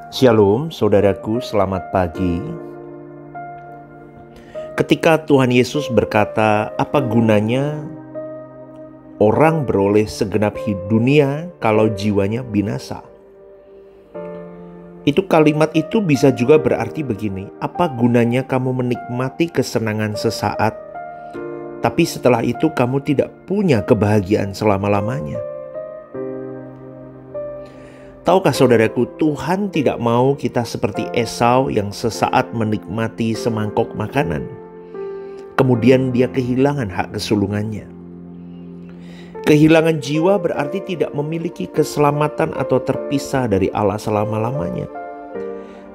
Shalom, saudaraku, selamat pagi. Ketika Tuhan Yesus berkata, "Apa gunanya orang beroleh segenap dunia kalau jiwanya binasa?" Kalimat itu bisa juga berarti begini, apa gunanya kamu menikmati kesenangan sesaat, tapi setelah itu kamu tidak punya kebahagiaan selama-lamanya? Tahukah saudaraku, Tuhan tidak mau kita seperti Esau yang sesaat menikmati semangkok makanan, kemudian dia kehilangan hak kesulungannya. Kehilangan jiwa berarti tidak memiliki keselamatan atau terpisah dari Allah selama-lamanya.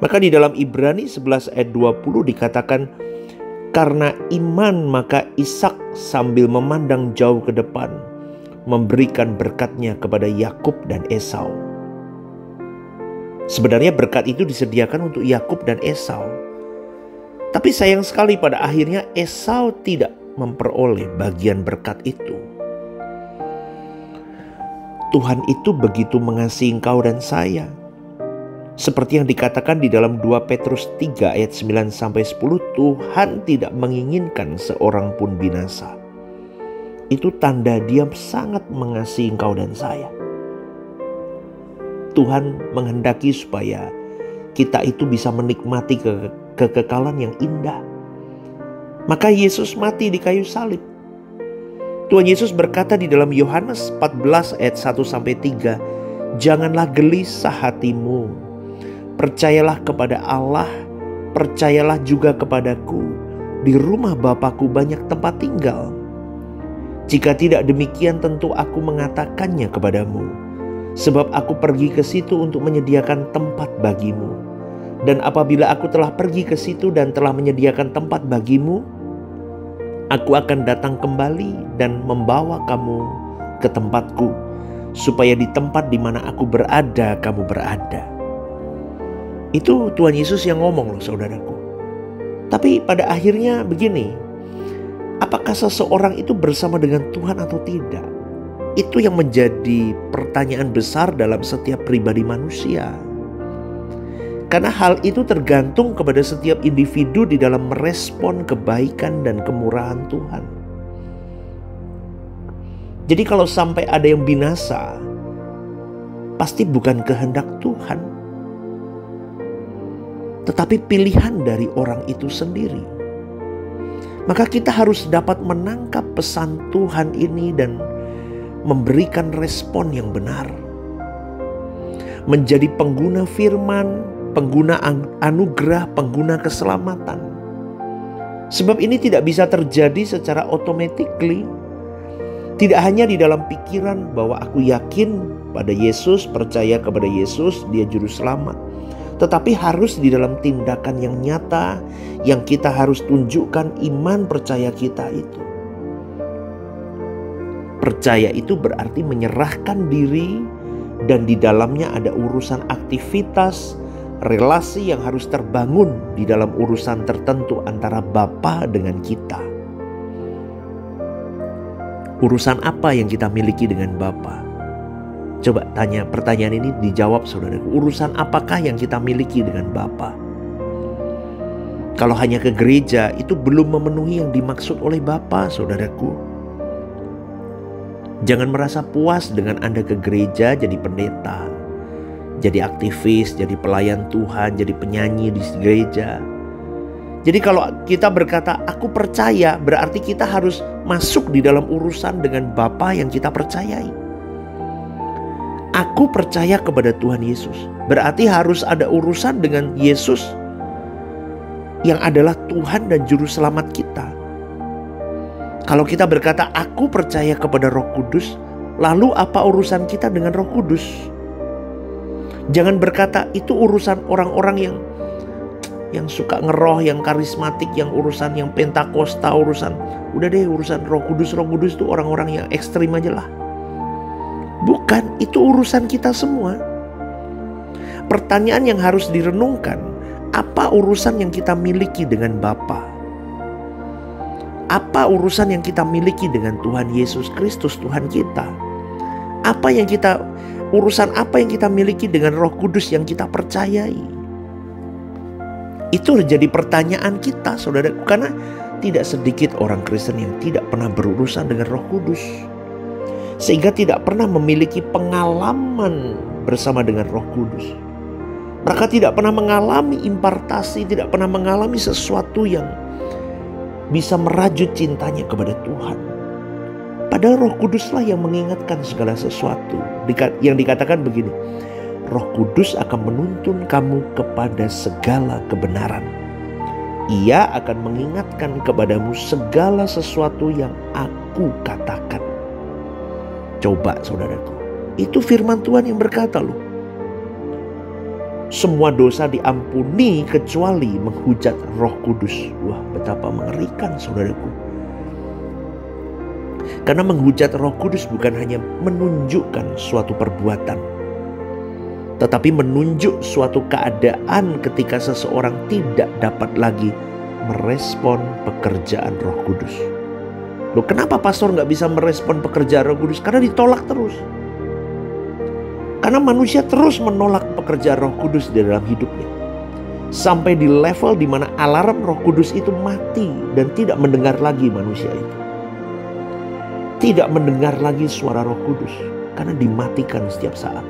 Maka di dalam Ibrani 11 ayat 20 dikatakan, karena iman maka Ishak sambil memandang jauh ke depan, memberikan berkatnya kepada Yakub dan Esau. Sebenarnya berkat itu disediakan untuk Yakub dan Esau. Tapi sayang sekali pada akhirnya Esau tidak memperoleh bagian berkat itu. Tuhan itu begitu mengasihi engkau dan saya. Seperti yang dikatakan di dalam 2 Petrus 3 ayat 9-10, Tuhan tidak menginginkan seorang pun binasa. Itu tanda Dia sangat mengasihi engkau dan saya. Tuhan menghendaki supaya kita itu bisa menikmati kekekalan yang indah. Maka Yesus mati di kayu salib. Tuhan Yesus berkata di dalam Yohanes 14 ayat 1-3, "Janganlah gelisah hatimu. Percayalah kepada Allah, percayalah juga kepadaku. Di rumah Bapa-Ku banyak tempat tinggal. Jika tidak demikian tentu aku mengatakannya kepadamu. Sebab aku pergi ke situ untuk menyediakan tempat bagimu. Dan apabila aku telah pergi ke situ dan telah menyediakan tempat bagimu, aku akan datang kembali dan membawa kamu ke tempatku, supaya di tempat di mana aku berada, kamu berada." Itu Tuhan Yesus yang ngomong loh saudaraku. Tapi pada akhirnya begini, apakah seseorang itu bersama dengan Tuhan atau tidak? Itu yang menjadi pertanyaan besar dalam setiap pribadi manusia. Karena hal itu tergantung kepada setiap individu di dalam merespon kebaikan dan kemurahan Tuhan. Jadi kalau sampai ada yang binasa, pasti bukan kehendak Tuhan, tetapi pilihan dari orang itu sendiri. Maka kita harus dapat menangkap pesan Tuhan ini dan memberikan respon yang benar. Menjadi pengguna firman, pengguna anugerah, pengguna keselamatan. Sebab ini tidak bisa terjadi secara automatically. Tidak hanya di dalam pikiran bahwa aku yakin pada Yesus, percaya kepada Yesus, Dia juru selamat. Tetapi harus di dalam tindakan yang nyata, yang kita harus tunjukkan iman percaya kita itu. Percaya itu berarti menyerahkan diri, dan di dalamnya ada urusan aktivitas, relasi yang harus terbangun di dalam urusan tertentu antara Bapa dengan kita. Urusan apa yang kita miliki dengan Bapa? Coba tanya pertanyaan ini dijawab saudaraku. Urusan apakah yang kita miliki dengan Bapa? Kalau hanya ke gereja, itu belum memenuhi yang dimaksud oleh Bapa, saudaraku. Jangan merasa puas dengan Anda ke gereja jadi pendeta, jadi aktivis, jadi pelayan Tuhan, jadi penyanyi di gereja. Jadi kalau kita berkata aku percaya, berarti kita harus masuk di dalam urusan dengan Bapa yang kita percayai. Aku percaya kepada Tuhan Yesus, berarti harus ada urusan dengan Yesus yang adalah Tuhan dan Juru Selamat kita. Kalau kita berkata aku percaya kepada Roh Kudus, lalu apa urusan kita dengan Roh Kudus? Jangan berkata itu urusan orang-orang yang suka ngeroh, yang karismatik, yang urusan yang pentakosta, urusan udah deh urusan Roh Kudus itu orang-orang yang ekstrim aja lah. Bukan, itu urusan kita semua. Pertanyaan yang harus direnungkan, apa urusan yang kita miliki dengan Bapa? Apa urusan yang kita miliki dengan Tuhan Yesus Kristus, Tuhan kita? Apa yang kita Urusan apa yang kita miliki dengan Roh Kudus yang kita percayai? Itu jadi pertanyaan kita, saudara. Karena tidak sedikit orang Kristen yang tidak pernah berurusan dengan Roh Kudus, sehingga tidak pernah memiliki pengalaman bersama dengan Roh Kudus. Mereka tidak pernah mengalami impartasi, tidak pernah mengalami sesuatu yang bisa merajut cintanya kepada Tuhan. Padahal Roh Kuduslah yang mengingatkan segala sesuatu. Yang dikatakan begini, Roh Kudus akan menuntun kamu kepada segala kebenaran. Ia akan mengingatkan kepadamu segala sesuatu yang aku katakan. Coba saudaraku, itu firman Tuhan yang berkata loh. Semua dosa diampuni kecuali menghujat Roh Kudus. Wah, betapa mengerikan saudaraku. Karena menghujat Roh Kudus bukan hanya menunjukkan suatu perbuatan, tetapi menunjuk suatu keadaan ketika seseorang tidak dapat lagi merespon pekerjaan Roh Kudus. Loh, kenapa pastor gak bisa merespon pekerjaan Roh Kudus? Karena ditolak terus. Karena manusia terus menolak pekerjaan Roh Kudus di dalam hidupnya. Sampai di level di mana alarm Roh Kudus itu mati dan tidak mendengar lagi manusia itu. Tidak mendengar lagi suara Roh Kudus karena dimatikan setiap saat.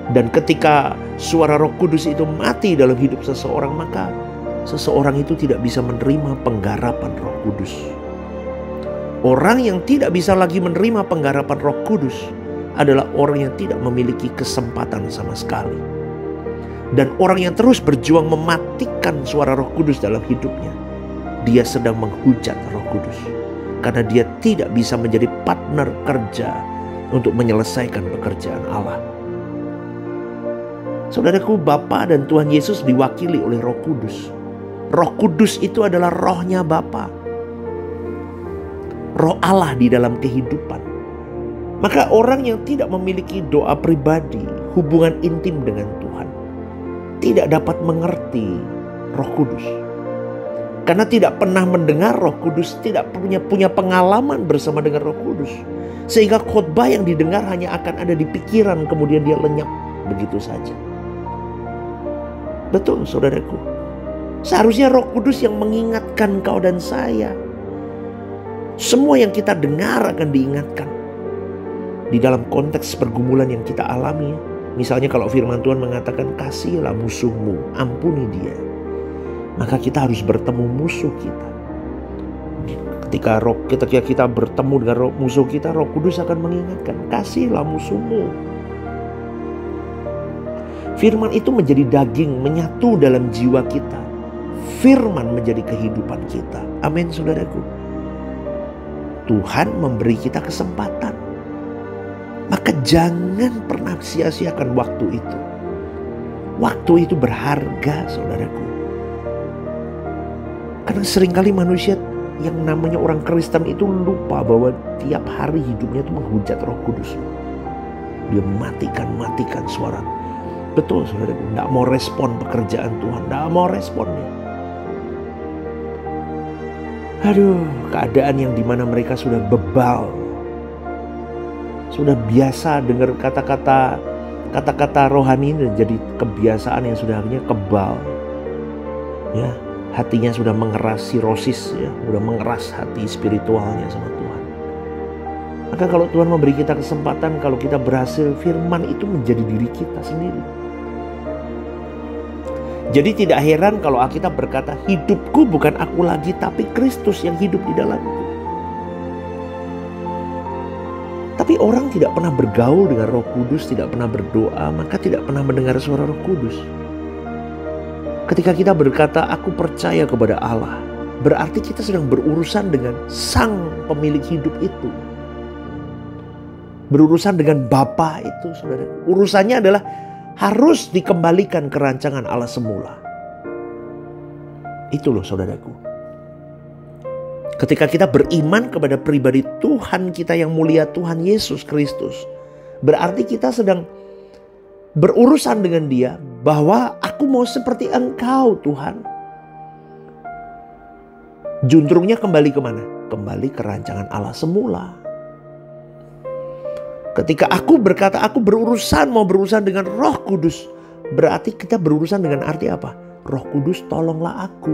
Dan ketika suara Roh Kudus itu mati dalam hidup seseorang, maka seseorang itu tidak bisa menerima penggarapan Roh Kudus. Orang yang tidak bisa lagi menerima penggarapan Roh Kudus adalah orang yang tidak memiliki kesempatan sama sekali. Dan orang yang terus berjuang mematikan suara Roh Kudus dalam hidupnya, dia sedang menghujat Roh Kudus. Karena dia tidak bisa menjadi partner kerja untuk menyelesaikan pekerjaan Allah. Saudaraku, Bapa dan Tuhan Yesus diwakili oleh Roh Kudus. Roh Kudus itu adalah rohnya Bapa, roh Allah di dalam kehidupan. Maka orang yang tidak memiliki doa pribadi, hubungan intim dengan Tuhan, tidak dapat mengerti Roh Kudus. Karena tidak pernah mendengar Roh Kudus, tidak punya pengalaman bersama dengan Roh Kudus. Sehingga khotbah yang didengar hanya akan ada di pikiran, kemudian dia lenyap begitu saja. Betul saudaraku. Seharusnya Roh Kudus yang mengingatkan kau dan saya. Semua yang kita dengar akan diingatkan. Di dalam konteks pergumulan yang kita alami. Misalnya kalau firman Tuhan mengatakan kasihilah musuhmu, ampuni dia. Maka kita harus bertemu musuh kita. Ketika kita bertemu dengan musuh kita, Roh Kudus akan mengingatkan, kasihilah musuhmu. Firman itu menjadi daging, menyatu dalam jiwa kita. Firman menjadi kehidupan kita. Amin saudaraku. Tuhan memberi kita kesempatan. Maka jangan pernah sia-siakan waktu itu. Waktu itu berharga saudaraku. Karena seringkali manusia yang namanya orang Kristen itu lupa bahwa tiap hari hidupnya itu menghujat Roh Kudus. Dia matikan suara. Betul saudara, tidak mau respon pekerjaan Tuhan, tidak mau responnya. Aduh, keadaan yang dimana mereka sudah bebal, sudah biasa dengar kata-kata rohani dan jadi kebiasaan yang sudah akhirnya kebal. Ya. Hatinya sudah mengeras sirosis, ya, sudah mengeras hati spiritualnya sama Tuhan. Maka kalau Tuhan memberi kita kesempatan, kalau kita berhasil, firman itu menjadi diri kita sendiri. Jadi tidak heran kalau Alkitab berkata, hidupku bukan aku lagi, tapi Kristus yang hidup di dalamku. Tapi orang tidak pernah bergaul dengan Roh Kudus, tidak pernah berdoa, maka tidak pernah mendengar suara Roh Kudus. Ketika kita berkata, aku percaya kepada Allah, berarti kita sedang berurusan dengan sang pemilik hidup itu. Berurusan dengan Bapa itu, saudara. Urusannya adalah harus dikembalikan ke rancangan Allah semula. Itu loh saudaraku. Ketika kita beriman kepada pribadi Tuhan kita yang mulia, Tuhan Yesus Kristus, berarti kita sedang berurusan dengan dia, bahwa aku mau seperti Engkau Tuhan. Juntrungnya kembali kemana? Kembali ke rancangan Allah semula. Ketika aku berkata aku mau berurusan dengan Roh Kudus, berarti kita berurusan dengan arti apa? Roh Kudus tolonglah aku,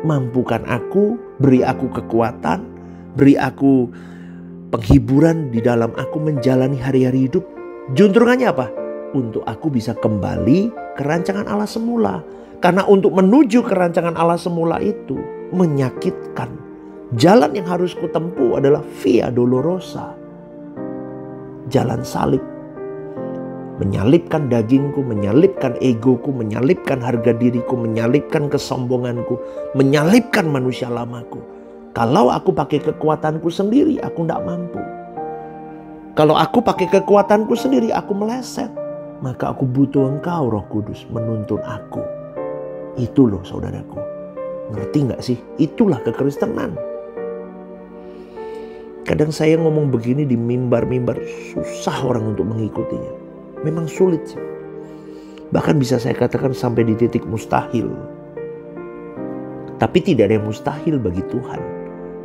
mampukan aku, beri aku kekuatan, beri aku penghiburan di dalam aku menjalani hari-hari hidup. Juntrungannya apa? Untuk aku bisa kembali ke rancangan Allah semula. Karena untuk menuju ke rancangan Allah semula itu menyakitkan. Jalan yang harus kutempuh adalah via dolorosa. Jalan salib. Menyalipkan dagingku, menyalipkan egoku, menyalipkan harga diriku, menyalipkan kesombonganku, menyalipkan manusia lamaku. Kalau aku pakai kekuatanku sendiri, aku tidak mampu. Kalau aku pakai kekuatanku sendiri, aku meleset. Maka aku butuh Engkau, Roh Kudus, menuntun aku. Itu loh saudaraku. Ngerti gak sih? Itulah kekristenan. Kadang saya ngomong begini di mimbar-mimbar, susah orang untuk mengikutinya. Memang sulit sih. Bahkan bisa saya katakan sampai di titik mustahil. Tapi tidak ada yang mustahil bagi Tuhan.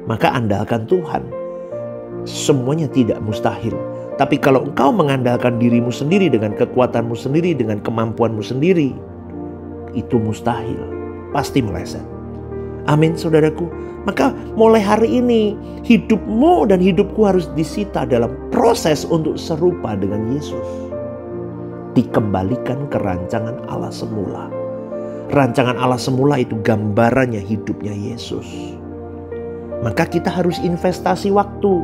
Maka andalkan Tuhan. Semuanya tidak mustahil. Tapi kalau engkau mengandalkan dirimu sendiri dengan kekuatanmu sendiri, dengan kemampuanmu sendiri, itu mustahil. Pasti meleset. Amin saudaraku. Maka mulai hari ini hidupmu dan hidupku harus disita dalam proses untuk serupa dengan Yesus. Dikembalikan ke rancangan Allah semula. Rancangan Allah semula itu gambarannya hidupnya Yesus. Maka kita harus investasi waktu.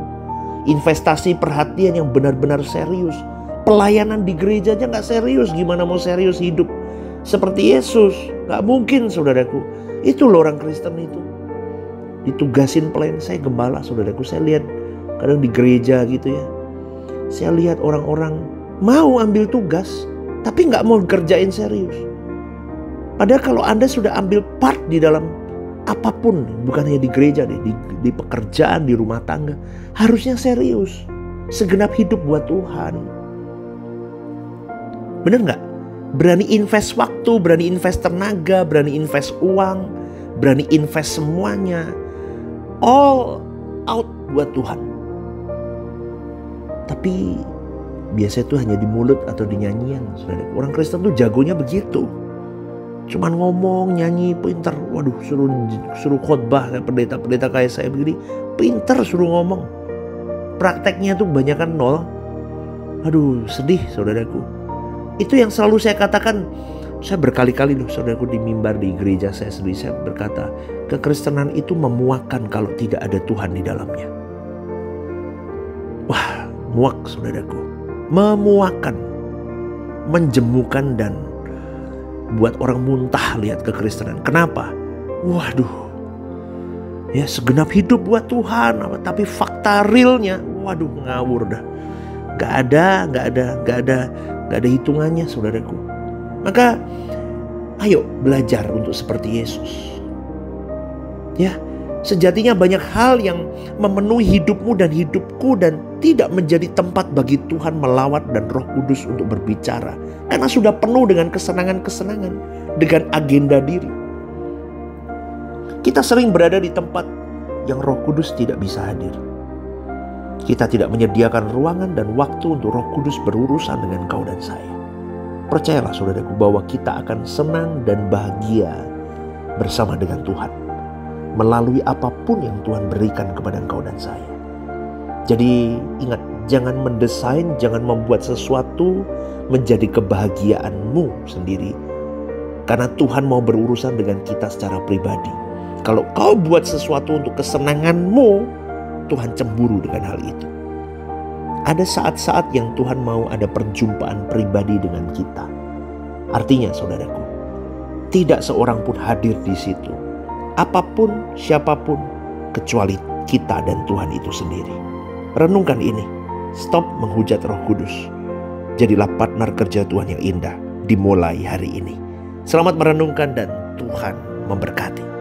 Investasi perhatian yang benar-benar serius. Pelayanan di gereja aja gak serius. Gimana mau serius hidup seperti Yesus? Gak mungkin saudaraku. Itu loh orang Kristen itu. Ditugasin pelayan. Saya gembala saudaraku. Saya lihat kadang di gereja gitu ya. Saya lihat orang-orang mau ambil tugas tapi gak mau kerjain serius. Padahal kalau Anda sudah ambil part di dalam apapun, bukan hanya di gereja deh, di pekerjaan, di rumah tangga, harusnya serius. Segenap hidup buat Tuhan. Bener gak? Berani invest waktu, berani invest tenaga, berani invest uang, berani invest semuanya. All out buat Tuhan. Tapi biasanya itu hanya di mulut atau di nyanyian. Orang Kristen tuh jagonya begitu. Cuman ngomong, nyanyi, pinter. Waduh, suruh khotbah kayak pendeta-pendeta kayak saya begini. Pinter suruh ngomong. Prakteknya tuh kebanyakan nol. Aduh, sedih saudaraku. Itu yang selalu saya katakan. Saya berkali-kali loh saudaraku di mimbar di gereja saya sendiri. Saya berkata, kekristenan itu memuakkan kalau tidak ada Tuhan di dalamnya. Wah, muak saudaraku. Memuakkan. Menjemukan dan buat orang muntah lihat kekristenan. Kenapa? Waduh. Ya segenap hidup buat Tuhan. Tapi fakta realnya, waduh ngawur dah. Gak ada hitungannya saudaraku. Maka ayo belajar untuk seperti Yesus. Ya, sejatinya banyak hal yang memenuhi hidupmu dan hidupku dan tidak menjadi tempat bagi Tuhan melawat dan Roh Kudus untuk berbicara. Karena sudah penuh dengan kesenangan-kesenangan, dengan agenda diri. Kita sering berada di tempat yang Roh Kudus tidak bisa hadir. Kita tidak menyediakan ruangan dan waktu untuk Roh Kudus berurusan dengan kau dan saya. Percayalah saudaraku bahwa kita akan senang dan bahagia bersama dengan Tuhan. Melalui apapun yang Tuhan berikan kepada engkau dan saya. Jadi ingat, jangan mendesain, jangan membuat sesuatu menjadi kebahagiaanmu sendiri. Karena Tuhan mau berurusan dengan kita secara pribadi. Kalau kau buat sesuatu untuk kesenanganmu, Tuhan cemburu dengan hal itu. Ada saat-saat yang Tuhan mau ada perjumpaan pribadi dengan kita. Artinya saudaraku, tidak seorang pun hadir di situ. Apapun, siapapun, kecuali kita dan Tuhan itu sendiri. Renungkan ini. Stop menghujat Roh Kudus. Jadilah partner kerja Tuhan yang indah dimulai hari ini. Selamat merenungkan dan Tuhan memberkati.